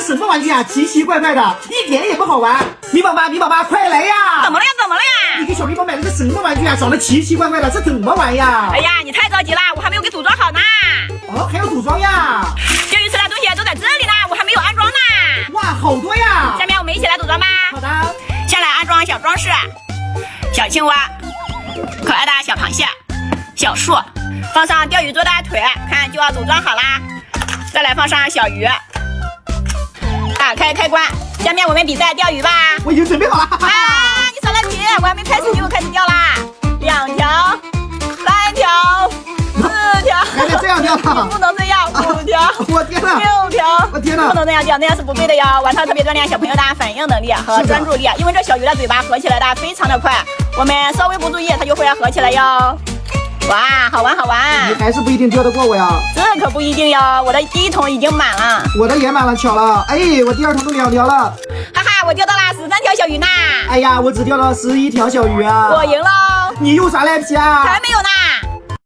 什么玩具啊？奇奇怪怪的，一点也不好玩。米宝妈，米宝妈，快来呀！怎么了呀？怎么了呀？你给小蜜蜂买的是什么玩具啊？长得奇奇怪怪的，这怎么玩呀？哎呀，你太着急了，我还没有给组装好呢。哦，还要组装呀？钓鱼池的东西都在这里呢，我还没有安装呢。哇，好多呀！下面我们一起来组装吧。好的。先来安装小装饰，小青蛙，可爱的小螃蟹，小树，放上钓鱼桌的腿，看就要组装好啦。再来放上小鱼，打开开关。下面我们比赛钓鱼吧。我已经准备好了。啊，你少来题，我还没开始你就开始钓啦。2条、3条、4条，还得这样钓呢？不能这样，5条。我天哪！6条！我天哪！不能这样钓，那样是不对的哟。晚上特别锻炼小朋友的反应能力和专注力，因为这小鱼的嘴巴合起来的非常的快，我们稍微不注意，它就会合起来哟。哇，好玩好玩！你还是不一定钓得过我呀。这可不一定哟，我的第1桶已经满了。我的也满了，巧了。哎，我第2桶都2条了。哈哈，我钓到了13条小鱼呢。哎呀，我只钓了11条小鱼啊。我赢了。你又耍赖皮啊？才没有呢。